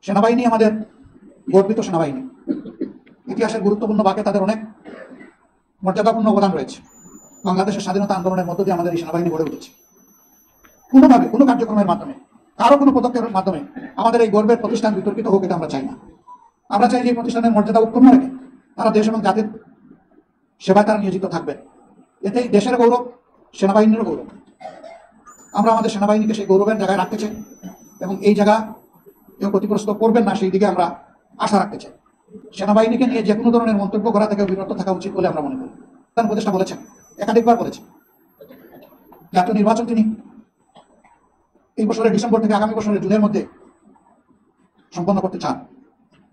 সেনাবাহিনী আমাদের গর্বিত সেনাবাহিনী, ইতিহাসের গুরুত্বপূর্ণ বাঁকে তাদের অনেক মর্যাদাপূর্ণ অবদান রয়েছে। বাংলাদেশের স্বাধীনতা আন্দোলনের মধ্য দিয়ে আমাদের এই সেনাবাহিনী গড়ে উঠেছে। কোনোভাবে কোনো কার্যক্রমের মাধ্যমে, কারো কোনো পদক্ষেপের মাধ্যমে আমাদের এই গর্বের প্রতিষ্ঠান বিতর্কিত হোক, এটা আমরা চাই না। আমরা চাই যে এই প্রতিষ্ঠানের মর্যাদা উৎপন্ন রেখে তারা দেশ এবং জাতির সেবায় তারা নিয়োজিত থাকবেন। এতেই দেশের গৌরব, সেনাবাহিনীরও গৌরব। আমরা আমাদের সেনাবাহিনীকে সেই গৌরবের জায়গায় রাখতে চাই এবং এই জায়গা কেউ ক্ষতিগ্রস্ত করবেন না, সেই দিকে আমরা আশা রাখতে চাই। সেনাবাহিনীকে নিয়ে যে কোনো ধরনের মন্তব্য করা থেকে বিরত থাকা উচিত বলে আমরা মনে করি। প্রধান উপদেষ্টা বলেছেন, একাধিকবার বলেছেন, জাতীয় নির্বাচন তিনি এই বছরের ডিসেম্বর থেকে আগামী বছরের জুনের মধ্যে সম্পন্ন করতে চান।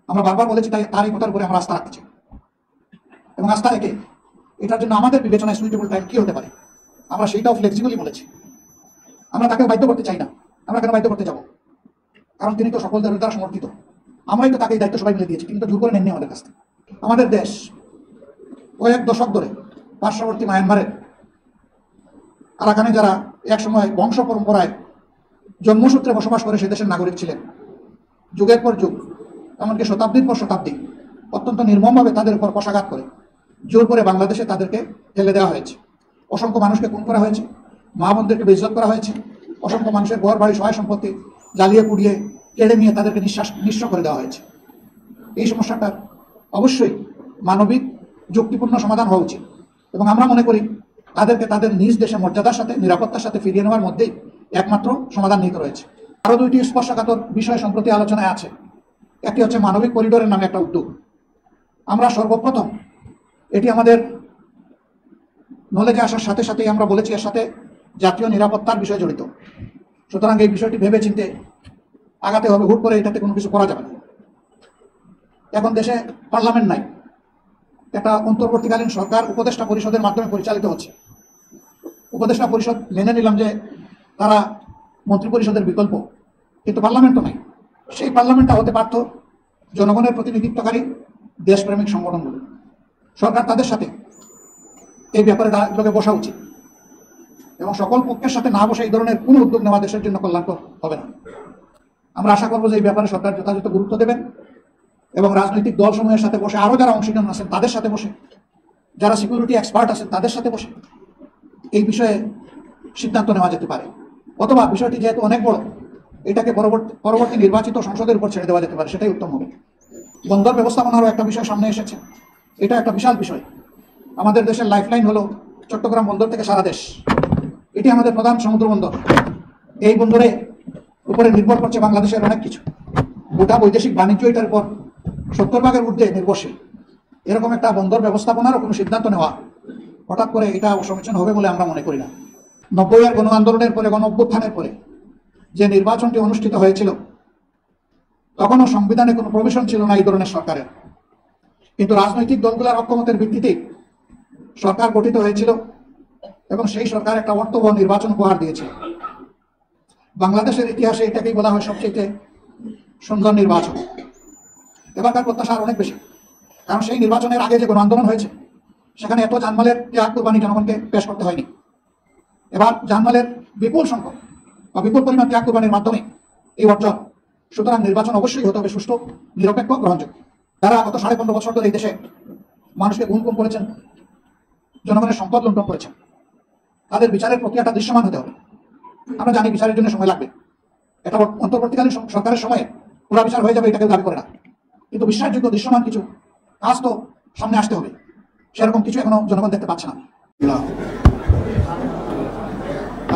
আমরা বারবার বলেছি, তাই তার এই কথার উপরে আমরা আস্থা রাখতে চাই এবং আস্থা রেখে এটার জন্য আমাদের বিবেচনায় সুইটেবল টাইম কি হতে পারে আমরা সেইটাও ফ্লেক্সিবলি বলেছি। আমরা তাকে বাধ্য করতে চাই না। আমরা কেন বাধ্য করতে যাব? কারণ তিনি তো সকলদের দ্বারা সমর্থিত। আমরাই তো তাকে এই দায়িত্ব সবাই মিলে দিয়েছি, কিন্তু জোর করে নেননি আমাদের কাছ থেকে। আমাদের দেশ কয়েক দশক ধরে পার্শ্ববর্তী মায়ানমারের আরাকানে যারা একসময় বংশ পরম্পরায় জন্মসূত্রে বসবাস করে সে দেশের নাগরিক ছিলেন, যুগের পর যুগ, এমনকি শতাব্দীর পর শতাব্দী অত্যন্ত নির্মমভাবে তাদের উপর কষাঘাত করে জোর করে বাংলাদেশে তাদেরকে ঠেলে দেওয়া হয়েছে। অসংখ্য মানুষকে খুন করা হয়েছে, মা বোনদেরকে বেইজ্জত করা হয়েছে, অসংখ্য মানুষের ঘর বাড়ি সহায় সম্পত্তি জ্বালিয়ে পুড়িয়ে কেড়ে নিয়ে তাদেরকে নিঃস্ব করে দেওয়া হয়েছে। এই সমস্যাটার অবশ্যই মানবিক যুক্তিপূর্ণ সমাধান হওয়া উচিত এবং আমরা মনে করি তাদেরকে তাদের নিজ দেশে মর্যাদার সাথে নিরাপত্তার সাথে ফিরিয়ে নেওয়ার মধ্যেই একমাত্র সমাধান নিহিত রয়েছে। আরও দুইটি স্পর্শকাতর বিষয় সম্প্রতি আলোচনায় আছে। একটি হচ্ছে মানবিক করিডোরের নামে একটা উদ্যোগ। আমরা সর্বপ্রথম এটি আমাদের নলেজে আসার সাথে সাথেই আমরা বলেছি এর সাথে জাতীয় নিরাপত্তার বিষয় জড়িত। সুতরাং এই বিষয়টি ভেবে চিন্তে আগাতে হবে, হুট করে এটাতে কোনো কিছু করা যাবে না। এখন দেশে পার্লামেন্ট নাই, একটা অন্তর্বর্তীকালীন সরকার উপদেষ্টা পরিষদের মাধ্যমে পরিচালিত হচ্ছে। উপদেষ্টা পরিষদ মেনে নিলাম যে তারা মন্ত্রী পরিষদের বিকল্প, কিন্তু পার্লামেন্টও নাই। সেই পার্লামেন্টটা হতে পারত জনগণের প্রতিনিধিত্বকারী দেশপ্রেমিক সংগঠনগুলো। সরকার তাদের সাথে এই ব্যাপারে লোকে বসা উচিত এবং সকল পক্ষের সাথে না বসে এই ধরনের কোনো উদ্যোগ নেওয়া দেশের জন্য কল্যাণকর হবে না। আমরা আশা করবো যে এই ব্যাপারে সরকার যথাযথ গুরুত্ব দেবেন এবং রাজনৈতিক দলসমূহের সাথে বসে, আরও যারা অংশীদার আছেন তাদের সাথে বসে, যারা সিকিউরিটি এক্সপার্ট আছেন তাদের সাথে বসে এই বিষয়ে সিদ্ধান্ত নেওয়া যেতে পারে। অথবা বিষয়টি যেহেতু অনেক বড়, এটাকে পরবর্তী নির্বাচিত সংসদের উপর ছেড়ে দেওয়া যেতে পারে, সেটাই উত্তম হবে। বন্দর ব্যবস্থাপনারও একটা বিষয় সামনে এসেছে। এটা একটা বিশাল বিষয়। আমাদের দেশের লাইফলাইন হলো চট্টগ্রাম বন্দর থেকে সারা দেশ। এটি আমাদের প্রধান সমুদ্র বন্দর। এই বন্দরে উপরে নির্ভর করছে বাংলাদেশের অনেক কিছু। গোটা বৈদেশিক বাণিজ্য এটার উপর 70% ঊর্ধ্বে নির্ভরশীল। এরকম একটা বন্দর ব্যবস্থাপনারও কোনো সিদ্ধান্ত নেওয়া হঠাৎ করে এটা সমীচীন হবে বলে আমরা মনে করি না। 90-এর গণ আন্দোলনের পরে, গণ অভ্যুত্থানের পরে যে নির্বাচনটি অনুষ্ঠিত হয়েছিল, তখনও সংবিধানে কোনো প্রভিশন ছিল না এই ধরনের সরকারের। কিন্তু রাজনৈতিক দলগুলোর অক্ষমতার ভিত্তিতে সরকার গঠিত হয়েছিল এবং সেই সরকার একটা অর্থবহ নির্বাচন উপহার দিয়েছে। বাংলাদেশের ইতিহাসে এটাকেই বলা হয় সবচেয়ে সুন্দর নির্বাচন। এবারকার প্রত্যাশা আর অনেক বেশি, কারণ সেই নির্বাচনের আগে যে গণ আন্দোলন হয়েছে সেখানে এত জানমালের ত্যাগ কুরবানি জনগণকে পেশ করতে হয়নি। এবার জানমালের বিপুল সংখ্যক বা বিপুল পরিমাণ ত্যাগ কুরবানির মাধ্যমে এই অর্জন। সুতরাং নির্বাচন অবশ্যই হতে হবে সুষ্ঠু, নিরপেক্ষ, গ্রহণযোগ্য। যারা গত 15.5 বছর ধরে এই দেশে মানুষকে গুম করেছেন, জনগণের সম্পদ লুণ্ঠন করেছেন, তাদের বিচারের প্রক্রিয়াটা দৃশ্যমান হতে হবে। আমরা জানি বিচারের জন্য সময় লাগবে। এটা অন্তর্বর্তীকালীন সরকারের সময়ে পুরা বিচার হয়ে যাবে এটা কেউ দাবি করে না, কিন্তু বিশ্বাসযোগ্য দৃশ্যমান কিছু কাজ তো সামনে আসতে হবে। সেরকম কিছু এখনো জনগণ দেখতে পাচ্ছে না।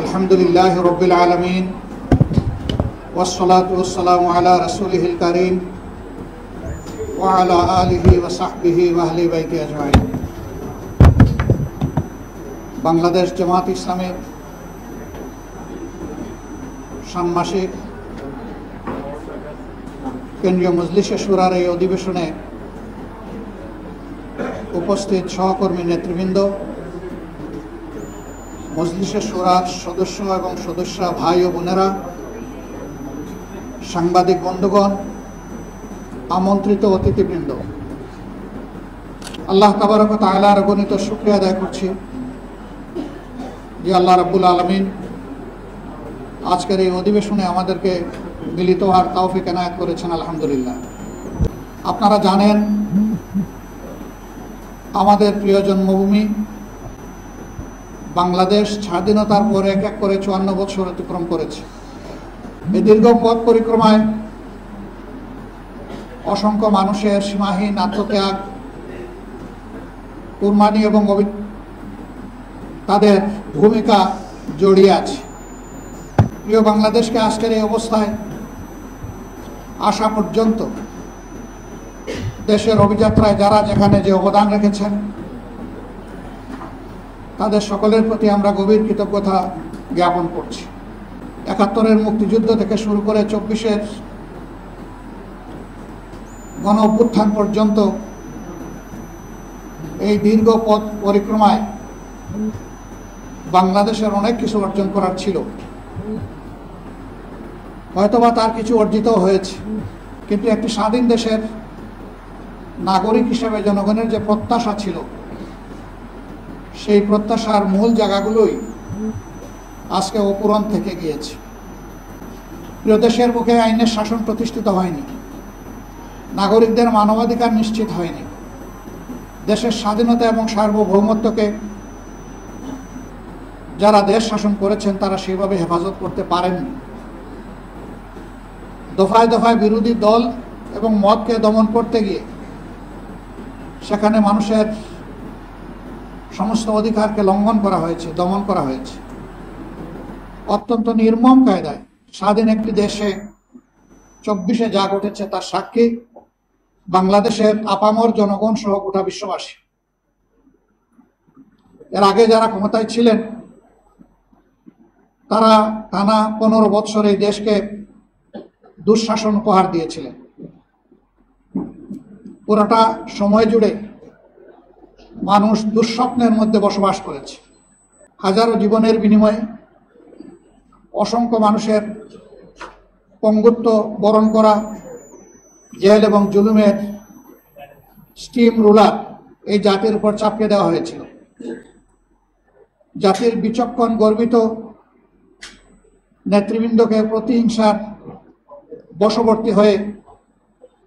আলহামদুলিল্লাহ রাব্বিল আলামিন ওয়াসসালাতু ওয়াসসালামু আলা রাসূলিহিল কারীম ওয়া আলা আলিহি ওয়া সাহবিহি ওয়া আহলি বাইতি আজমাইন। বাংলাদেশ জামাত ইসলামের ষান্মাসিক কেন্দ্রীয় মজলিসে শুরার এই অধিবেশনে উপস্থিত সহকর্মী নেতৃবৃন্দ, মজলিসে শুরার সদস্য এবং সদস্যা ভাই ও বোনেরা, সাংবাদিক বন্ধুগণ, আমন্ত্রিত অতিথিবৃন্দ, আল্লাহ তাবারক ওয়া তাআলার অগণিত শুকরিয়া আদায় করছি যে আল্লাহ রাব্বুল আলামিন আজকের এই অধিবেশনে আমাদেরকে মিলিত হওয়ার তৌফিক এনায়েত করেছেন, আলহামদুলিল্লাহ। আপনারা জানেন আমাদের প্রিয় জন্মভূমি বাংলাদেশ স্বাধীনতার পর এক এক করে 54 বছর অতিক্রম করেছে। এই দীর্ঘ পথ পরিক্রমায় অসংখ্য মানুষের সীমাহীন আত্মত্যাগ, কুরবানি এবং তাদের ভূমিকা জড়িয়ে আছে। প্রিয় বাংলাদেশকে আজকের এই অবস্থায় আসা পর্যন্ত দেশের অভিযাত্রায় যারা যেখানে যে অবদান রেখেছেন তাদের সকলের প্রতি আমরা গভীর কৃতজ্ঞতা জ্ঞাপন করছি। 71-এর মুক্তিযুদ্ধ থেকে শুরু করে 24-এর গণ অভ্যুত্থান পর্যন্ত এই দীর্ঘ পথ পরিক্রমায় বাংলাদেশের অনেক কিছু অর্জন করার ছিল, হয়তোবা তার কিছু অর্জিত হয়েছে, কিন্তু একটি স্বাধীন দেশের নাগরিক হিসেবে জনগণের যে প্রত্যাশা ছিল সেই প্রত্যাশার মূল জায়গাগুলোই আজকে অপূরণ থেকে গিয়েছে। প্রিয় দেশের বুকে আইনের শাসন প্রতিষ্ঠিত হয়নি, নাগরিকদের মানবাধিকার নিশ্চিত হয়নি, দেশের স্বাধীনতা এবং সার্বভৌমত্বকে যারা দেশ শাসন করেছেন তারা সেভাবে হেফাজত করতে পারেননি। দফায় দফায় বিরোধী দল এবং মতকে দমন করতে গিয়ে সেখানে মানুষের সমস্ত অধিকারকে লঙ্ঘন করা হয়েছে, দমন করা হয়েছে। অত্যন্ত নির্মম কায়দায় স্বাধীন একটি দেশে 24-এ যা ঘটেছে তার সাক্ষী বাংলাদেশের আপামর জনগণ সহ গোটা বিশ্ববাসী। এর আগে যারা ক্ষমতায় ছিলেন তারা টানা 15 বৎসর এই দেশকে দুঃশাসন উপহার দিয়েছিলেন। পুরোটা সময় জুড়ে মানুষ দুঃস্বপ্নের মধ্যে বসবাস করেছে। হাজারো জীবনের বিনিময়ে অসংখ্য মানুষের পঙ্গুত্ব বরণ করা, জেল এবং জুলুমের স্টিম রুলার এই জাতির উপর চাপিয়ে দেওয়া হয়েছিল। জাতির বিচক্ষণ গর্বিত নেতৃবৃন্দকে প্রতিহিংসার বশবর্তী হয়ে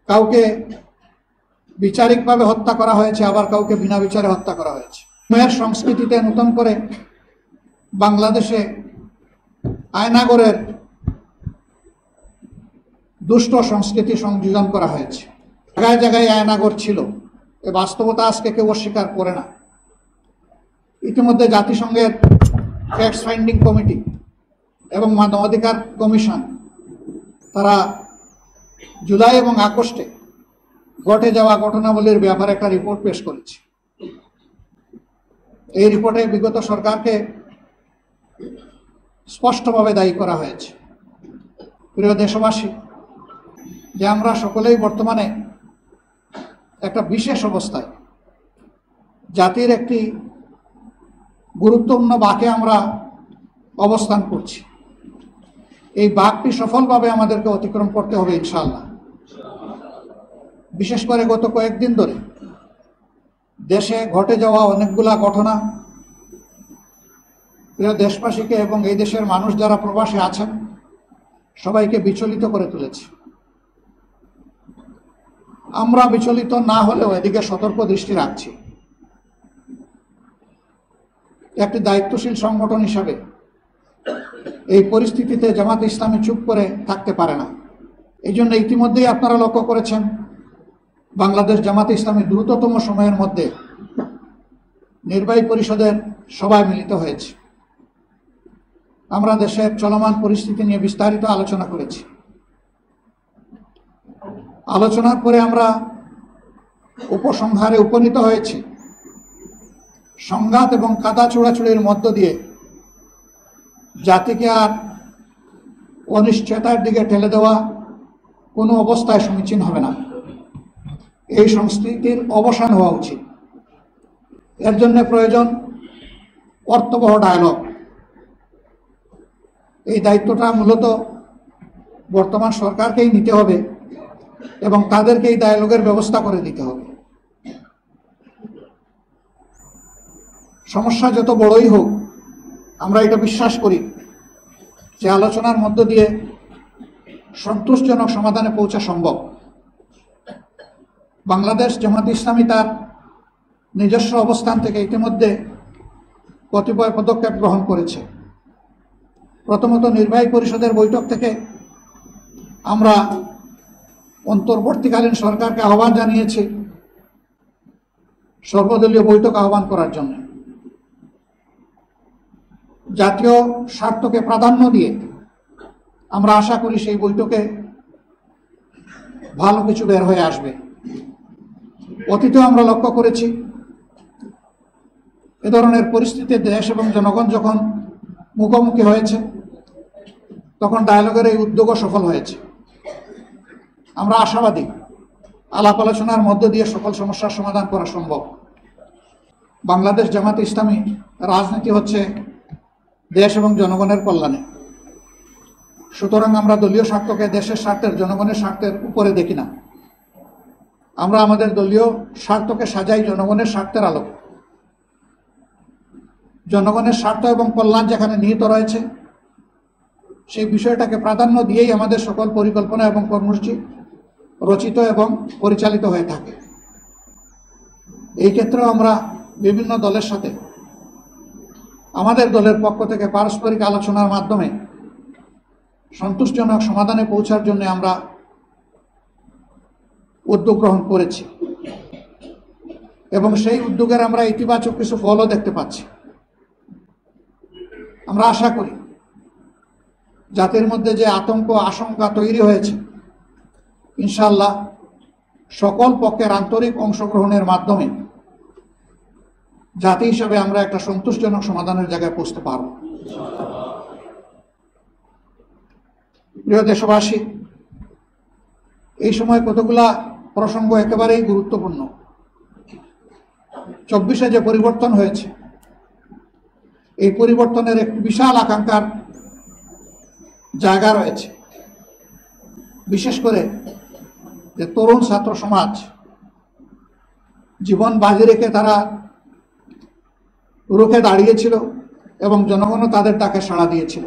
কাউকে বিচারিকভাবে হত্যা করা হয়েছে, আবার কাউকে বিনা বিচারে হত্যা করা হয়েছে। মেয়ের সংস্কৃতিতে নতুন করে বাংলাদেশে আয়নাগরের দুষ্ট সংস্কৃতি সংযোজন করা হয়েছে। জায়গায় জায়গায় আয়নাগর ছিল, এ বাস্তবতা আজকে কেউ অস্বীকার করে না। ইতিমধ্যে জাতিসংঘের ফ্যাক্ট ফাইন্ডিং কমিটি এবং মানবাধিকার কমিশন তারা জুলাই এবং আগস্টে ঘটে যাওয়া ঘটনাবলীর ব্যাপারে একটা রিপোর্ট পেশ করেছে। এই রিপোর্টে বিগত সরকারকে স্পষ্টভাবে দায়ী করা হয়েছে। প্রিয় দেশবাসী, যে আমরা সকলেই বর্তমানে একটা বিশেষ অবস্থায় জাতির একটি গুরুত্বপূর্ণ বাঁকে আমরা অবস্থান করছি। এই বাঁকটি সফলভাবে আমাদেরকে অতিক্রম করতে হবে ইনশাআল্লাহ। বিশেষ করে গত কয়েকদিন ধরে দেশে ঘটে যাওয়া অনেকগুলা ঘটনা প্রিয় দেশবাসীকে এবং এই দেশের মানুষ যারা প্রবাসে আছেন সবাইকে বিচলিত করে তুলেছে। আমরা বিচলিত না হলেও এদিকে সতর্ক দৃষ্টি রাখছি। একটি দায়িত্বশীল সংগঠন হিসাবে এই পরিস্থিতিতে জামাত ইসলামী চুপ করে থাকতে পারে না। এই জন্য ইতিমধ্যেই আপনারা লক্ষ্য করেছেন বাংলাদেশ জামাত ইসলামী দ্রুততম সময়ের মধ্যে নির্বাহী পরিষদের সভায় মিলিত হয়েছে। আমরা দেশের চলমান পরিস্থিতি নিয়ে বিস্তারিত আলোচনা করেছি। আলোচনার পরে আমরা উপসংহারে উপনীত হয়েছি সংঘাত এবং কাদা ছোড়াছুড়ির মধ্য দিয়ে জাতিকে আর অনিশ্চয়তার দিকে ঠেলে দেওয়া কোনো অবস্থায় সমীচীন হবে না। এই সংস্কৃতির অবসান হওয়া উচিত। এর জন্য প্রয়োজন অর্থবহ ডায়ালগ। এই দায়িত্বটা মূলত বর্তমান সরকারকেই নিতে হবে এবং তাদেরকে এই ডায়ালগের ব্যবস্থা করে দিতে হবে। সমস্যা যত বড়ই হোক, আমরা এটা বিশ্বাস করি যে আলোচনার মধ্য দিয়ে সন্তোষজনক সমাধানে পৌঁছা সম্ভব। বাংলাদেশ জামাত ইসলামী তার নিজস্ব অবস্থান থেকে ইতিমধ্যে কতিপয় পদক্ষেপ গ্রহণ করেছে। প্রথমত, নির্বাহী পরিষদের বৈঠক থেকে আমরা অন্তর্বর্তীকালীন সরকারকে আহ্বান জানিয়েছি সর্বদলীয় বৈঠক আহ্বান করার জন্য। জাতীয় স্বার্থকে প্রাধান্য দিয়ে আমরা আশা করি সেই বৈঠকে ভালো কিছু বের হয়ে আসবে। অতীতেও আমরা লক্ষ্য করেছি এ ধরনের পরিস্থিতিতে দেশ এবং জনগণ যখন মুখোমুখি হয়েছে তখন ডায়ালগের এই উদ্যোগও সফল হয়েছে। আমরা আশাবাদী আলাপ আলোচনার মধ্য দিয়ে সকল সমস্যার সমাধান করা সম্ভব। বাংলাদেশ জামাত ইসলামী রাজনীতি হচ্ছে দেশ এবং জনগণের কল্যাণে। সুতরাং আমরা দলীয় স্বার্থকে দেশের স্বার্থের, জনগণের স্বার্থের উপরে দেখি না। আমরা আমাদের দলীয় স্বার্থকে সাজাই জনগণের স্বার্থের আলোকে। জনগণের স্বার্থ এবং কল্যাণ যেখানে নিহিত রয়েছে সেই বিষয়টাকে প্রাধান্য দিয়েই আমাদের সকল পরিকল্পনা এবং কর্মসূচি রচিত এবং পরিচালিত হয়ে থাকে। এই ক্ষেত্রেও আমরা বিভিন্ন দলের সাথে আমাদের দলের পক্ষ থেকে পারস্পরিক আলোচনার মাধ্যমে সন্তোষজনক সমাধানে পৌঁছার জন্য আমরা উদ্যোগ গ্রহণ করেছি এবং সেই উদ্যোগের আমরা ইতিবাচক কিছু ফলও দেখতে পাচ্ছি। আমরা আশা করি জাতির মধ্যে যে আতঙ্ক আশঙ্কা তৈরি হয়েছে ইনশাআল্লাহ সকল পক্ষের আন্তরিক অংশগ্রহণের মাধ্যমে জাতি হিসাবে আমরা একটা সন্তোষজনক সমাধানের জায়গায় পৌঁছতে পারব। প্রিয় দেশবাসী, এই সময় কতগুলা প্রসঙ্গ একেবারেই গুরুত্বপূর্ণ। 24-এ যে পরিবর্তন হয়েছে এই পরিবর্তনের একটি বিশাল আকাঙ্ক্ষার জায়গা রয়েছে। বিশেষ করে যে তরুণ ছাত্র সমাজ জীবন বাজি রেখে তারা রুখে দাঁড়িয়েছিল এবং জনগণও তাদের ডাকে সাড়া দিয়েছিল।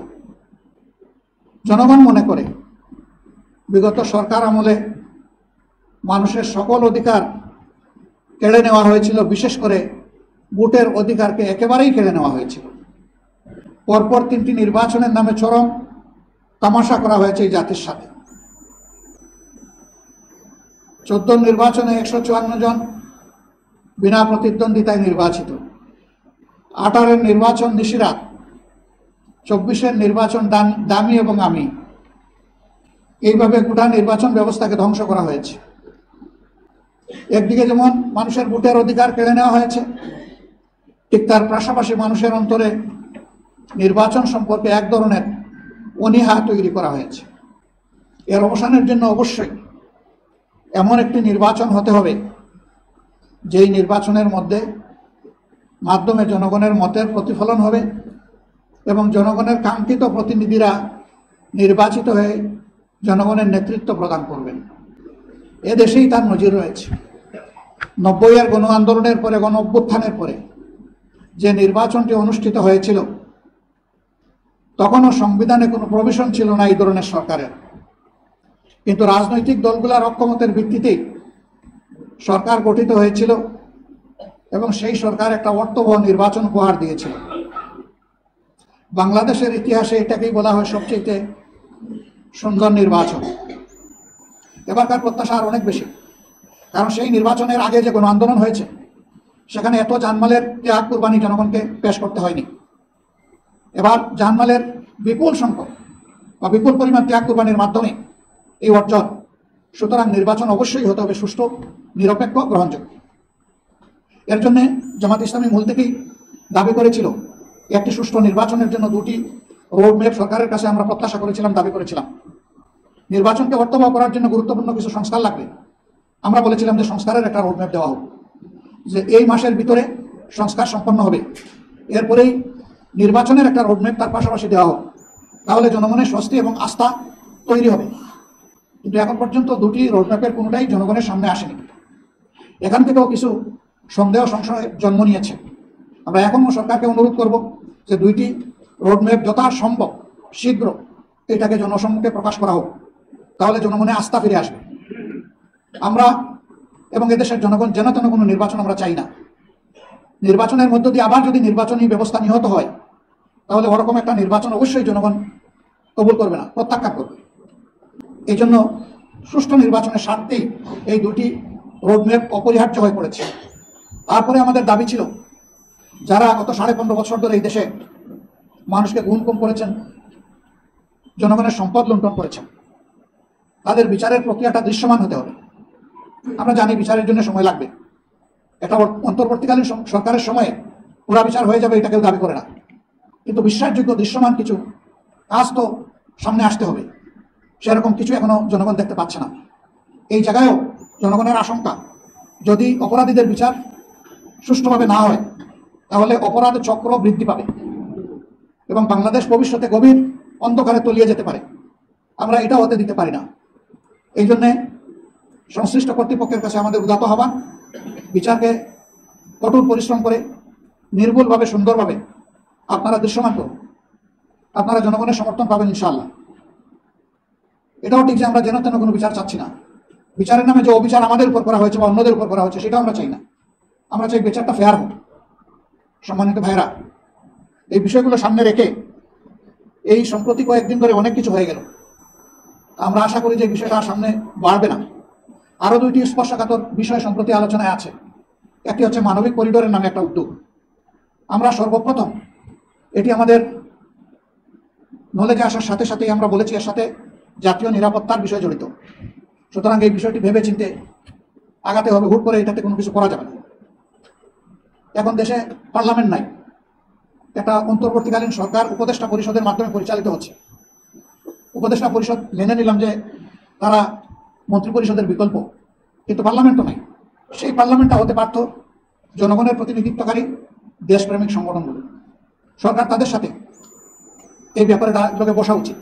জনগণ মনে করে বিগত সরকার আমলে মানুষের সকল অধিকার কেড়ে নেওয়া হয়েছিল, বিশেষ করে ভোটের অধিকারকে একেবারেই কেড়ে নেওয়া হয়েছিল। পরপর 3টি নির্বাচনের নামে চরম তামাশা করা হয়েছে এই জাতির সাথে। 14 নির্বাচনে 154 জন বিনা প্রতিদ্বন্দ্বিতায় নির্বাচিত, 18-এর নির্বাচন নিশিরাত, 24-এর নির্বাচন দামি এবং আমি। এইভাবে গোটা নির্বাচন ব্যবস্থাকে ধ্বংস করা হয়েছে। একদিকে যেমন মানুষের ভোটের অধিকার কেড়ে নেওয়া হয়েছে, ঠিক তার পাশাপাশি মানুষের অন্তরে নির্বাচন সম্পর্কে এক ধরনের অনীহা তৈরি করা হয়েছে। এর অবসানের জন্য অবশ্যই এমন একটি নির্বাচন হতে হবে যেই নির্বাচনের মাধ্যমে জনগণের মতের প্রতিফলন হবে এবং জনগণের কাঙ্ক্ষিত প্রতিনিধিরা নির্বাচিত হয়ে জনগণের নেতৃত্ব প্রদান করবেন। এদেশেই তার নজির রয়েছে। 90-এর গণ আন্দোলনের পরে, গণ অভ্যুত্থানের পরে যে নির্বাচনটি অনুষ্ঠিত হয়েছিল তখনও সংবিধানে কোনো প্রভিশন ছিল না এই ধরনের সরকারের, কিন্তু রাজনৈতিক দলগুলোর অক্ষমতার ভিত্তিতেই সরকার গঠিত হয়েছিল এবং সেই সরকার একটা অর্থবহ নির্বাচন উপহার দিয়েছিল। বাংলাদেশের ইতিহাসে এটাকেই বলা হয় সবচেয়ে সুন্দর নির্বাচন। এবারকার প্রত্যাশা আর অনেক বেশি, কারণ সেই নির্বাচনের আগে যে গণ আন্দোলন হয়েছে সেখানে এত জানমালের ত্যাগ কুরবানি জনগণকে পেশ করতে হয়নি। এবার জানমালের বিপুল সংখ্যক বা বিপুল পরিমাণ ত্যাগ কুরবানির মাধ্যমে এই অর্জন। সুতরাং নির্বাচন অবশ্যই হতে হবে সুষ্ঠু, নিরপেক্ষ, গ্রহণযোগ্য। এর জন্য জামাত ইসলামী মূল থেকেই দাবি করেছিল একটি সুষ্ঠু নির্বাচনের জন্য 2টি রোডম্যাপ সরকারের কাছে আমরা প্রত্যাশা করেছিলাম, দাবি করেছিলাম। নির্বাচনকে অর্থবহ করার জন্য গুরুত্বপূর্ণ কিছু সংস্কার লাগবে। আমরা বলেছিলাম যে সংস্কারের একটা রোডম্যাপ দেওয়া হোক, যে এই মাসের ভিতরে সংস্কার সম্পন্ন হবে, এরপরেই নির্বাচনের একটা রোডম্যাপ তার পাশাপাশি দেওয়া হোক, তাহলে জনগণের স্বস্তি এবং আস্থা তৈরি হবে। কিন্তু এখন পর্যন্ত 2টি রোডম্যাপের কোনোটাই জনগণের সামনে আসেনি। এখান থেকেও কিছু সন্দেহ সংশয় জন্ম নিয়েছে। আমরা এখনও সরকারকে অনুরোধ করব যে 2টি রোডম্যাপ যথাসম্ভব শীঘ্র এটাকে জনসম্মুখে প্রকাশ করা হোক তাহলে জনগণে আস্থা ফিরে আসবে। আমরা এবং এদেশের জনগণ যেন তেন কোনো নির্বাচন আমরা চাই না। নির্বাচনের মধ্য দিয়ে আবার যদি নির্বাচনী ব্যবস্থা নিহত হয়, তাহলে ওরকম একটা নির্বাচন অবশ্যই জনগণ কবুল করবে না, প্রত্যাখ্যান করবে। এই জন্য সুষ্ঠু নির্বাচনের স্বার্থেই এই দুটি রোডম্যাপ অপরিহার্য হয়ে পড়েছে। তারপরে আমাদের দাবি ছিল, যারা গত 15.5 বছর ধরে এই দেশে মানুষকে গুম কম করেছেন, জনগণের সম্পদ লুণ্ঠন করেছেন, তাদের বিচারের প্রক্রিয়াটা দৃশ্যমান হতে হবে। আমরা জানি বিচারের জন্য সময় লাগবে। এটা অন্তর্বর্তীকালীন সরকারের সময়ে পুরা বিচার হয়ে যাবে, এটা কেউ দাবি করে না। কিন্তু বিশ্বাসযোগ্য দৃশ্যমান কিছু কাজ তো সামনে আসতে হবে। সেরকম কিছু এখনো জনগণ দেখতে পাচ্ছে না। এই জায়গায়ও জনগণের আশঙ্কা, যদি অপরাধীদের বিচার সুষ্ঠুভাবে না হয়, তাহলে অপরাধ চক্র বৃদ্ধি পাবে এবং বাংলাদেশ ভবিষ্যতে গভীর অন্ধকারে তলিয়ে যেতে পারে। আমরা এটা হতে দিতে পারি না। এই জন্যে সংশ্লিষ্ট কর্তৃপক্ষের কাছে আমাদের উদাত্ত আহ্বান, বিচারকে কঠোর পরিশ্রম করে নির্ভুলভাবে সুন্দরভাবে আপনারা দৃশ্যমান করুন। আপনারা জনগণের সমর্থন পাবেন ইনশাআল্লাহ। এটাও ঠিক যে আমরা যেন তেন কোনো বিচার চাচ্ছি না। বিচারের নামে যে অবিচার আমাদের উপর করা হয়েছে বা অন্যদের উপর করা হয়েছে, সেটাও আমরা চাই না। আমরা চাই বিচারটা ফেয়ার হোক। সম্মানিত ভাইরা, এই বিষয়গুলো সামনে রেখে এই সম্প্রতি কয়েকদিন ধরে অনেক কিছু হয়ে গেল। আমরা আশা করি যে বিষয়টা সামনে বাড়বে না। আরও দুইটি স্পর্শকাতর বিষয় সম্প্রতি আলোচনায় আছে। একটি হচ্ছে মানবিক করিডোরের নামে একটা উদ্যোগ। আমরা সর্বপ্রথম এটি আমাদের নলেজে আসার সাথে সাথেই আমরা বলেছি এর সাথে জাতীয় নিরাপত্তার বিষয় জড়িত। সুতরাং এই বিষয়টি ভেবে চিন্তে আগাতে হবে। হুট করে এটাতে কোনো কিছু করা যাবে না। এখন দেশে পার্লামেন্ট নাই। একটা অন্তর্বর্তীকালীন সরকার উপদেষ্টা পরিষদের মাধ্যমে পরিচালিত হচ্ছে। উপদেষ্টা পরিষদ মেনে নিলাম যে তারা মন্ত্রী পরিষদের বিকল্প, কিন্তু পার্লামেন্ট তো নাই। সেই পার্লামেন্টটা হতে পারত জনগণের প্রতিনিধিত্বকারী দেশপ্রেমিক সংগঠনগুলো। সরকার তাদের সাথে এই ব্যাপারে লোকে বসা উচিত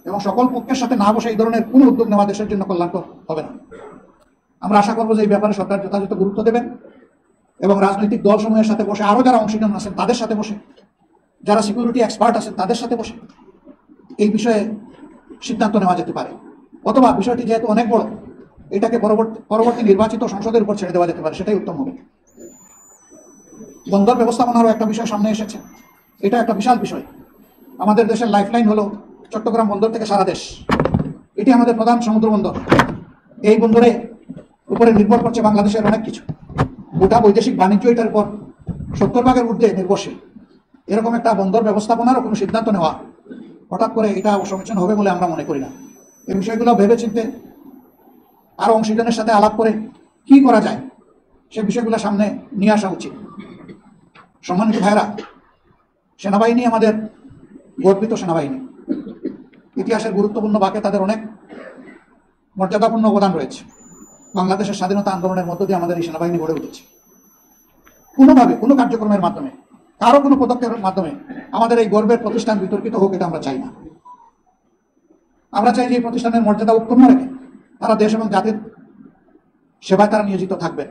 এবং সকল পক্ষের সাথে না বসে এই ধরনের কোনো উদ্যোগ নেওয়া দেশের জন্য কল্যাণকর হবে না। আমরা আশা করবো যে এই ব্যাপারে সরকার যথাযথ গুরুত্ব দেবেন এবং রাজনৈতিক দলসমূহের সাথে বসে, আরও যারা অংশীদার আছেন তাদের সাথে বসে, যারা সিকিউরিটি এক্সপার্ট আছেন তাদের সাথে বসে এই বিষয়ে সিদ্ধান্ত নেওয়া যেতে পারে। অথবা বিষয়টি যেহেতু অনেক বড়, এটাকে পরবর্তী নির্বাচিত সংসদের উপর ছেড়ে দেওয়া যেতে পারে, সেটাই উত্তম হবে। বন্দর ব্যবস্থাপনারও একটা বিষয় সামনে এসেছে। এটা একটা বিশাল বিষয়। আমাদের দেশের লাইফলাইন হলো চট্টগ্রাম বন্দর থেকে সারা দেশ। এটি আমাদের প্রধান সমুদ্র বন্দর। এই বন্দরে উপরে নির্ভর করছে বাংলাদেশের অনেক কিছু। গোটা বৈদেশিক বাণিজ্য এটার উপর 70% ঊর্ধ্বে নির্ভরশীল। এরকম একটা বন্দর ব্যবস্থাপনারও কোনো সিদ্ধান্ত নেওয়া হঠাৎ করে এটা সমীচীন হবে বলে আমরা মনে করি না। এই বিষয়গুলো ভেবে চিনতে আরও অংশীজনের সাথে আলাপ করে কি করা যায় সে বিষয়গুলো সামনে নিয়ে আসা উচিত। সম্মানিত ভাইরা, সেনাবাহিনী আমাদের গর্বিত সেনাবাহিনী। ইতিহাসের গুরুত্বপূর্ণ বাঁকে তাদের অনেক মর্যাদাপূর্ণ অবদান রয়েছে। বাংলাদেশের স্বাধীনতা আন্দোলনের মধ্য দিয়ে আমাদের এই সেনাবাহিনী গড়ে উঠেছে। কোনোভাবে কোনো কার্যক্রমের মাধ্যমে, কারো কোনো পদক্ষেপের মাধ্যমে আমাদের এই গর্বের প্রতিষ্ঠান বিতর্কিত হোক, এটা আমরা চাই না। আমরা চাই যে এই প্রতিষ্ঠানের মর্যাদা উৎপন্ন রেখে তারা দেশ এবং জাতির সেবায় তারা নিয়োজিত থাকবে।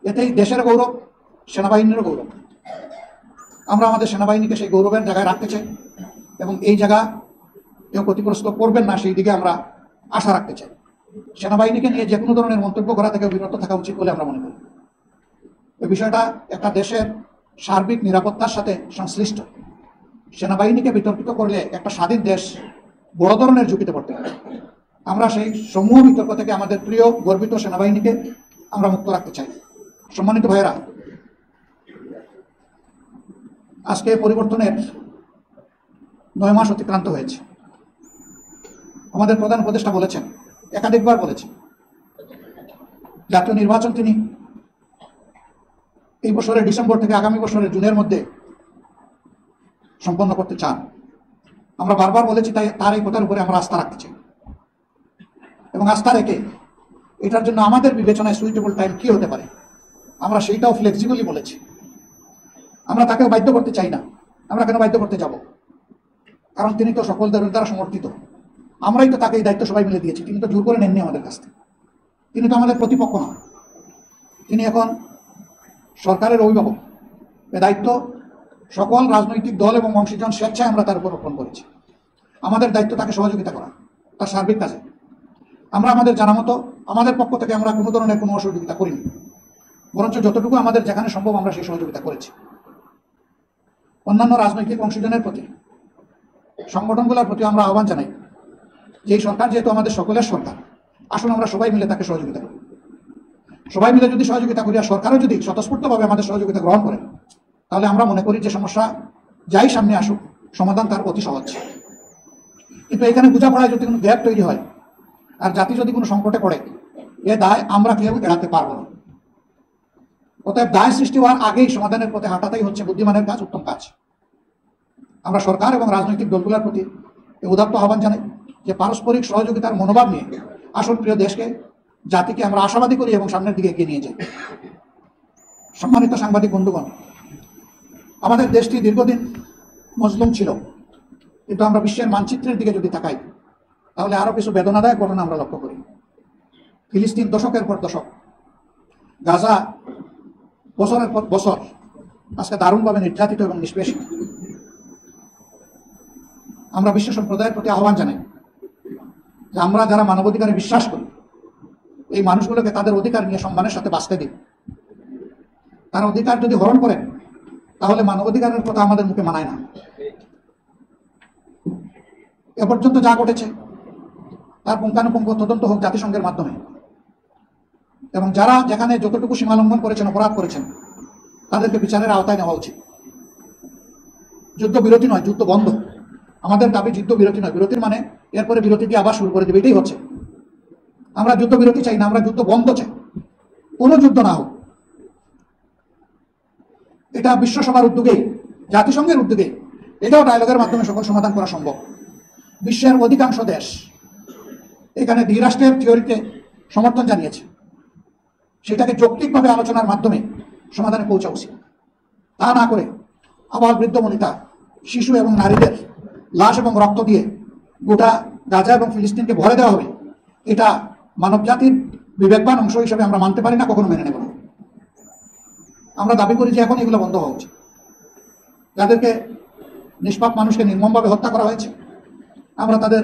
এতেই দেশের গৌরব, সেনাবাহিনীরও গৌরব। আমরা আমাদের সেনাবাহিনীকে সেই গৌরবের জায়গায় রাখতে চাই এবং এই জায়গা কেউ ক্ষতিগ্রস্ত করবেন না সেই দিকে আমরা আশা রাখতে চাই। সেনাবাহিনীকে নিয়ে যে কোনো ধরনের মন্তব্য করা থেকে বিরত থাকা উচিত বলে আমরা মনে করি। এই বিষয়টা একটা দেশের সার্বিক নিরাপত্তার সাথে সংশ্লিষ্ট। সেনাবাহিনীকে বিতর্কিত করলে একটা স্বাধীন দেশ বড় ধরনের ঝুঁকিতে পড়তে পারে। আমরা সেই সমূহ বিতর্ক থেকে আমাদের প্রিয় গর্বিত সেনাবাহিনীকে আমরা মুক্ত রাখতে চাই। সম্মানিত ভাইয়েরা, আজকে পরিবর্তনের 9 মাস অতিক্রান্ত হয়েছে। আমাদের প্রধান উপদেষ্টা বলেছেন, একাধিকবার বলেছেন, জাতীয় নির্বাচন তিনি এই বছরের ডিসেম্বর থেকে আগামী বছরের জুনের মধ্যে সম্পন্ন করতে চান। আমরা বারবার বলেছি, তাই তার এই কথার উপরে আমরা আস্থা রাখতে চাই এবং আস্থা রেখে এটার জন্য আমাদের বিবেচনায় সুইটেবল টাইম কি হতে পারে আমরা সেইটাও ফ্লেক্সিবলি বলেছি। আমরা তাকেও বাধ্য করতে চাই না। আমরা কেন বাধ্য করতে যাব? কারণ তিনি তো সকল দলের দ্বারা সমর্থিত। আমরাই তো তাকে এই দায়িত্ব সবাই মিলে দিয়েছি। তিনি তো জোর করে নেননি আমাদের কাছ থেকে। তিনি তো আমাদের প্রতিপক্ষ না। তিনি এখন সরকারের অভিভাবক। এ দায়িত্ব সকল রাজনৈতিক দল এবং অংশীজন স্বেচ্ছায় আমরা তার উপর অর্পণ করেছি। আমাদের দায়িত্ব তাকে সহযোগিতা করা, তার সার্বিক কাজে আমরা আমাদের জানা মতো আমাদের পক্ষ থেকে আমরা কোনো ধরনের কোনো সহযোগিতা করিনি, বরঞ্চ যতটুকু আমাদের যেখানে সম্ভব আমরা সেই সহযোগিতা করেছি। অন্যান্য রাজনৈতিক অংশীদারের প্রতি, সংগঠনগুলোর প্রতি আমরা আহ্বান জানাই যে এই সরকার যেহেতু আমাদের সকলের সরকার, আসুন আমরা সবাই মিলে তাকে সহযোগিতা করি। সবাই মিলে যদি সহযোগিতা করি আর সরকারও যদি স্বতঃস্ফূর্তভাবে আমাদের সহযোগিতা গ্রহণ করে, তাহলে আমরা মনে করি যে সমস্যা যাই সামনে আসুক সমাধান তার অতি সহজ। কিন্তু এখানে বোঝাপড়ায় যদি কোনো গ্যাপ তৈরি হয় আর জাতি যদি কোনো সংকটে পড়ে, এ দায় আমরা কেউ এড়াতে পারবো না। অতএব দায় সৃষ্টি হওয়ার আগেই সমাধানের পথে হাঁটাটাই হচ্ছে বুদ্ধিমানের কাজ, উত্তম কাজ। আমরা সরকার এবং রাজনৈতিক দলগুলোর প্রতি উদাত্ত আহ্বান জানাই যে পারস্পরিক সহযোগিতার মনোভাব নিয়ে আসল প্রিয় দেশকে, জাতিকে আমরা আশাবাদী করি এবং সামনের দিকে এগিয়ে নিয়ে যাই। সম্মানিত সাংবাদিক বন্ধুগণ, আমাদের দেশটি দীর্ঘদিন মজলুম ছিল, কিন্তু আমরা বিশ্বের মানচিত্রের দিকে যদি তাকাই তাহলে আরো কিছু বেদনাদায়ক ঘটনা আমরা লক্ষ্য করি। ফিলিস্তিন দশকের পর দশক, গাজা বছরের পর বছর আজকে দারুণভাবে নির্যাতিত এবং নিষ্পেষিত। আমরা বিশ্ব সম্প্রদায়ের প্রতি আহ্বান জানাই যে আমরা যারা মানবাধিকারে বিশ্বাস করি, এই মানুষগুলোকে তাদের অধিকার নিয়ে সম্মানের সাথে বাঁচতে দিই। তার অধিকার যদি হরণ করেন তাহলে মানবাধিকারের কথা আমাদের মুখে মানায় না। এ পর্যন্ত যা ঘটেছে তার পুঙ্খানুপুঙ্খ তদন্ত হোক জাতিসংঘের মাধ্যমে, এবং যারা যেখানে যতটুকু সীমা লঙ্ঘন করেছেন, অপরাধ করেছেন, তাদেরকে বিচারের আওতায় নেওয়া উচিত। যুদ্ধ বিরতি নয়, যুদ্ধ বন্ধ। আমাদের দাবি যুদ্ধ বিরতি নয়, বিরতির মানে এরপরে বিরতি দিয়ে আবার শুরু করে দেবে, এটাই হচ্ছে। আমরা যুদ্ধ বিরতি চাই না, আমরা যুদ্ধ বন্ধ চাই, কোনো যুদ্ধ না হোক। এটা বিশ্বসভার উদ্যোগেই, জাতিসংঘের উদ্যোগেই, এটাও ডায়ালগের মাধ্যমে সকল সমাধান করা সম্ভব। বিশ্বের অধিকাংশ দেশ এখানে দ্বিরাষ্ট্রের থিওরিতে সমর্থন জানিয়েছে, সেটাকে যৌক্তিকভাবে আলোচনার মাধ্যমে সমাধানে পৌঁছা উচিত। তা না করে আবার বৃদ্ধ বনিতা, শিশু এবং নারীদের লাশ এবং রক্ত দিয়ে গোটা গাজা এবং ফিলিস্তিনকে ভরে দেওয়া হবে, এটা মানব জাতির বিবেকবান অংশ হিসেবে আমরা মানতে পারি না, কখনো মেনে নেব না। আমরা দাবি করি যে এখন এগুলো বন্ধ হওয়া উচিত। যাদেরকে নিষ্পাপ মানুষকে নির্মমভাবে হত্যা করা হয়েছে, আমরা তাদের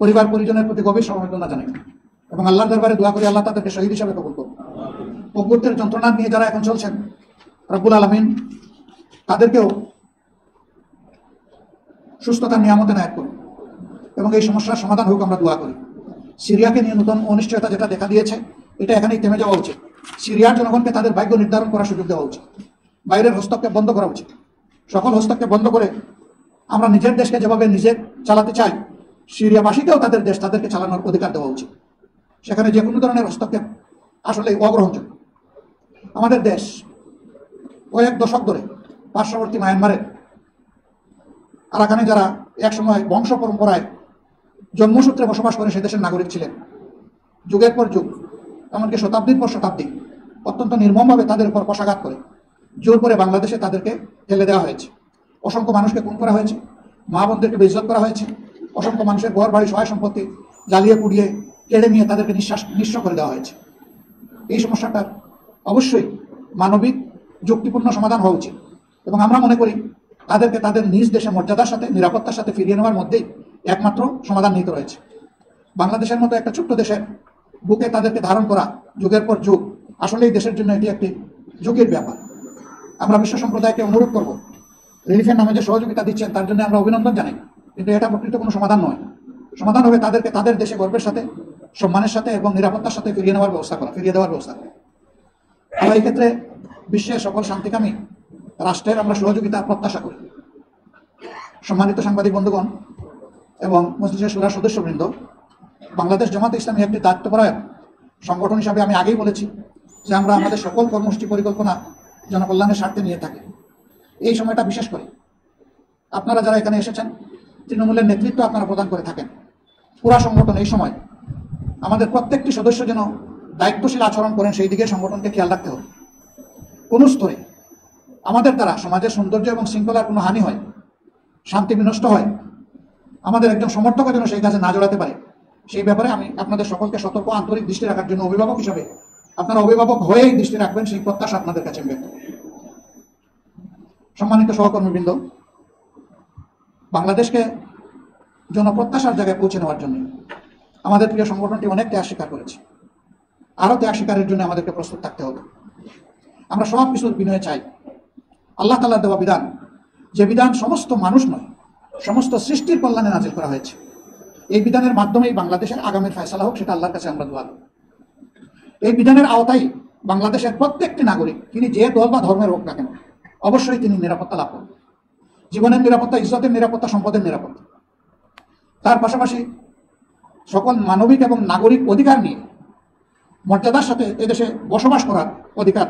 পরিবার পরিজনের প্রতি গভীর সমবেদনা জানাই এবং আল্লাহর দরবারে দোয়া করি আল্লাহ তাদেরকে শহীদ হিসাবে কবুল করুন। অভ্যুত্থানের যন্ত্রণা নিয়ে যারা এখন চলছেন, রব্বুল আলামিন তাদেরকেও সুস্থতার নিয়ামতে নায়াত করুন এবং এই সমস্যার সমাধান হোক, আমরা দোয়া করি। সিরিয়াকে নিয়ে নতুন অনিশ্চয়তা যেটা দেখা দিয়েছে, এটা এখানেই থেমে যাওয়া উচিত। সিরিয়ার জনগণকে তাদের ভাগ্য নির্ধারণ করার সুযোগ দেওয়া উচিত। বাইরের হস্তক্ষেপ বন্ধ করা উচিত। সকল হস্তক্ষেপ বন্ধ করে আমরা নিজের দেশকে যেভাবে নিজে চালাতে চাই, সিরিয়াবাসীকেও তাদের দেশ তাদেরকে চালানোর অধিকার দেওয়া উচিত। সেখানে যে কোনো ধরনের হস্তক্ষেপ আসলে অগ্রহণযোগ্য। আমাদের দেশ কয়েক দশক ধরে পার্শ্ববর্তী মায়ানমারের আরাকানে যারা একসময় বংশ পরম্পরায় জন্মসূত্রে বসবাস করে সে দেশের নাগরিক ছিলেন, যুগের পর যুগ, এমনকি শতাব্দীর পর শতাব্দী অত্যন্ত নির্মমভাবে তাদের উপর কষাঘাত করে জোর করে বাংলাদেশে তাদেরকে ঠেলে দেওয়া হয়েছে। অসংখ্য মানুষকে খুন করা হয়েছে, মা বোনদেরকে বেইজ্জত করা হয়েছে, অসংখ্য মানুষের ঘর বাড়ি সহায় সম্পত্তি জ্বালিয়ে পুড়িয়ে কেড়ে নিয়ে তাদেরকে নিঃস্ব করে দেওয়া হয়েছে। এই সমস্যাটার অবশ্যই মানবিক যুক্তিপূর্ণ সমাধান হওয়া উচিত এবং আমরা মনে করি তাদেরকে তাদের নিজ দেশে মর্যাদার সাথে, নিরাপত্তার সাথে ফিরিয়ে নেওয়ার মধ্যেই একমাত্র সমাধান নিহিত রয়েছে। বাংলাদেশের মতো একটা ছোট্ট দেশের বুকে তাদেরকে ধারণ করা যুগের পর যুগ আসলেই দেশের জন্য এটি একটি ঝুঁকির ব্যাপার। আমরা বিশ্ব সম্প্রদায়কে অনুরোধ করব, রিলিফের নামে যে সহযোগিতা দিচ্ছেন তার জন্য আমরা অভিনন্দন জানাই, কিন্তু এটা প্রকৃত কোনো সমাধান নয়। সমাধান হবে তাদেরকে তাদের দেশে গর্বের সাথে, সম্মানের সাথে এবং নিরাপত্তার সাথে ফিরিয়ে দেওয়ার ব্যবস্থা করা। আমরা এই ক্ষেত্রে বিশ্বের সকল শান্তিকামী রাষ্ট্রের আমরা সহযোগিতা প্রত্যাশা করি। সম্মানিত সাংবাদিক বন্ধুগণ এবং মজলিসের শুরার সদস্যবৃন্দ, বাংলাদেশ জামাত ইসলামী একটি দায়িত্বপরায়ণ সংগঠন হিসাবে আমি আগেই বলেছি যে আমরা আমাদের সকল কর্মসূচি পরিকল্পনা জনকল্যাণের স্বার্থে নিয়ে থাকি। এই সময়টা বিশেষ করে আপনারা যারা এখানে এসেছেন, তৃণমূলের নেতৃত্ব আপনারা প্রদান করে থাকেন। পুরা সংগঠন এই সময় আমাদের প্রত্যেকটি সদস্য যেন দায়িত্বশীল আচরণ করেন, সেই দিকে সংগঠনকে খেয়াল রাখতে হবে। কোনো স্তরে আমাদের দ্বারা সমাজের সৌন্দর্য এবং শৃঙ্খলার কোনো হানি হয়, শান্তি বিনষ্ট হয়, আমাদের একজন সমর্থক যেন সেই কাজে না জড়াতে পারে, সেই ব্যাপারে আমি আপনাদের সকলকে সতর্ক আন্তরিক দৃষ্টি রাখার জন্য অভিভাবক হিসাবে আপনারা অভিভাবক হয়েই দৃষ্টি রাখবেন, সেই প্রত্যাশা আপনাদের কাছে ব্যক্ত। সম্মানিত সহকর্মীবৃন্দ, বাংলাদেশকে জনপ্রত্যাশার জায়গায় পৌঁছে নেওয়ার জন্য আমাদের প্রিয় সংগঠনটি অনেক ত্যাগ স্বীকার করেছে, আরও ত্যাগ স্বীকারের জন্য আমাদেরকে প্রস্তুত থাকতে হবে। আমরা সব কিছুর বিনয়ে চাই আল্লাহ তাআলার দেওয়া বিধান, যে বিধান সমস্ত মানুষ নয়, সমস্ত সৃষ্টির কল্যাণে নাজিল করা হয়েছে, এই বিধানের মাধ্যমেই বাংলাদেশের আগামীর ফয়সালা হোক, সেটা আল্লাহর কাছে আমরা দোয়া করি। এই বিধানের আওতায় বাংলাদেশের প্রত্যেকটি নাগরিক, তিনি যে দল বা ধর্মের হোক না কেন, অবশ্যই তিনি নিরাপত্তা লাভ করবেন। জীবনের নিরাপত্তা, ইজ্জতের নিরাপত্তা, সম্পদের নিরাপত্তা, তার পাশাপাশি সকল মানবিক এবং নাগরিক অধিকার নিয়ে মর্যাদার সাথে এদেশে বসবাস করার অধিকার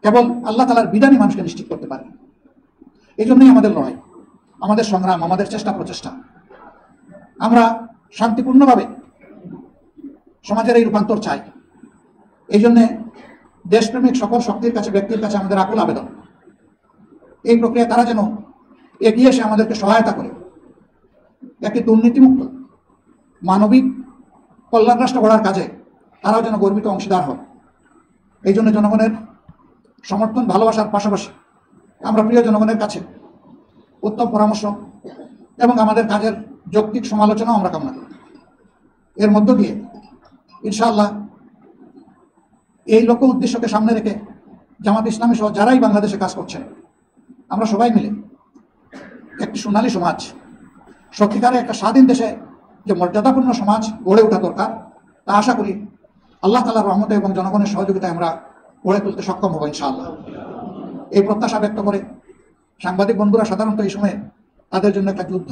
কেবল আল্লাহ তাআলার বিধানই মানুষকে নিশ্চিত করতে পারে। এই জন্যই আমাদের লড়াই, আমাদের সংগ্রাম, আমাদের চেষ্টা প্রচেষ্টা। আমরা শান্তিপূর্ণভাবে সমাজের এই রূপান্তর চাই। এই জন্যে দেশপ্রেমিক সকল শক্তির কাছে, ব্যক্তির কাছে আমাদের আকুল আবেদন, এই প্রক্রিয়া তারা যেন এগিয়ে এসে আমাদেরকে সহায়তা করে একটি দুর্নীতিমুক্ত মানবিক কল্যাণ রাষ্ট্র গড়ার কাজে তারাও যেন গর্বিত অংশীদার হয়। এই জন্য জনগণের সমর্থন, ভালোবাসার পাশাপাশি আমরা প্রিয় জনগণের কাছে উত্তম পরামর্শ এবং আমাদের কাজের যৌক্তিক সমালোচনাও আমরা কামনা করি। এর মধ্য দিয়ে ইনশাআল্লাহ এই লক্ষ্য উদ্দেশ্যকে সামনে রেখে জামাত ইসলামী সহ যারাই বাংলাদেশে কাজ করছেন, আমরা সবাই মিলে একটি সোনালী সমাজ, সত্যিকারে একটা স্বাধীন দেশে যে মর্যাদাপূর্ণ সমাজ গড়ে ওঠা দরকার, তা আশা করি আল্লাহ তাআলার রহমতে এবং জনগণের সহযোগিতায় আমরা গড়ে তুলতে সক্ষম হব ইনশাআল্লাহ। এই প্রত্যাশা ব্যক্ত করে সাংবাদিক বন্ধুরা সাধারণত এই সময়ে তাদের জন্য একটা যুদ্ধ,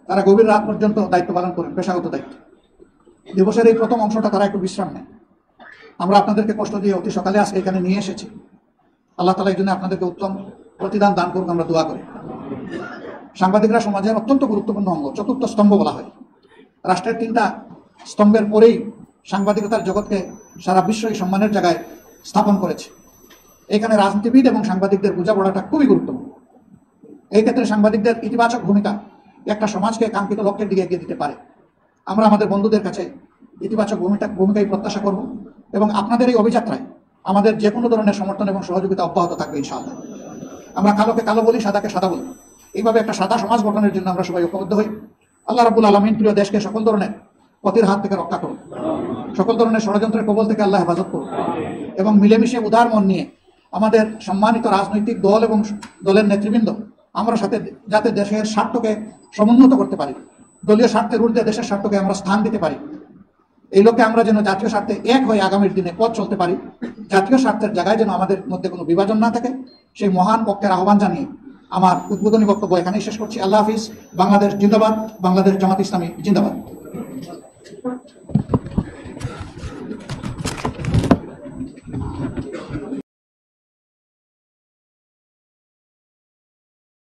তারা গভীর রাত পর্যন্ত দায়িত্ব পালন করেন, পেশাগত দায়িত্ব। দিবসের এই প্রথম অংশটা তারা একটু বিশ্রাম নেয়। আমরা আপনাদেরকে কষ্ট দিয়ে অতি সকালে আজকে এখানে নিয়ে এসেছি। আল্লাহ তাআলা এই জন্য আপনাদেরকে উত্তম প্রতিদান দান করুক, আমরা দোয়া করি। সাংবাদিকরা সমাজের অত্যন্ত গুরুত্বপূর্ণ অঙ্গ, চতুর্থ স্তম্ভ বলা হয়। রাষ্ট্রের 3টা স্তম্ভের পরেই সাংবাদিকতার জগৎকে সারা বিশ্বই সম্মানের জায়গায় স্থাপন করেছে। এখানে রাজনীতিবিদ এবং সাংবাদিকদের বোঝাপড়াটা খুবই গুরুত্বপূর্ণ। এই ক্ষেত্রে সাংবাদিকদের ইতিবাচক ভূমিকা একটা সমাজকে কাঙ্ক্ষিত লক্ষ্যের দিকে এগিয়ে দিতে পারে। আমরা আমাদের বন্ধুদের কাছে ইতিবাচক ভূমিকাই প্রত্যাশা করব এবং আপনাদের এই অভিযাত্রায় আমাদের যে কোনো ধরনের সমর্থন এবং সহযোগিতা অব্যাহত থাকবে ইনশাআল্লাহ। আমরা কালোকে কালো বলি, সাদাকে সাদা বলি, এইভাবে একটা সাদা সমাজ গঠনের জন্য আমরা সবাই ঐক্যবদ্ধ হই। আল্লাহ রাব্বুল আলামিন প্রিয় দেশকে সকল ধরনের ক্ষতির হাত থেকে রক্ষা করুন, সকল ধরনের ষড়যন্ত্রের কবল থেকে আল্লাহ হেফাজত করুন এবং মিলেমিশে উদার মন নিয়ে আমাদের সম্মানিত রাজনৈতিক দল এবং দলের নেতৃবৃন্দ আমরা সাথে যাতে দেশের স্বার্থকে সমুন্নত করতে পারি, দলীয় স্বার্থের ঊর্ধ্বে দেশের স্বার্থকে আমরা স্থান দিতে পারি। এই লক্ষ্যে আমরা যেন জাতীয় স্বার্থে এক হয়ে আগামীর দিনে পথ চলতে পারি, জাতীয় স্বার্থের জায়গায় যেন আমাদের মধ্যে কোনো বিভাজন না থাকে, সেই মহান পক্ষের আহ্বান জানিয়ে আমার উদ্বোধনী বক্তব্য এখানেই শেষ করছি। আল্লাহ হাফিজ। বাংলাদেশ জিন্দাবাদ, বাংলাদেশ জামাত ইসলামী জিন্দাবাদ।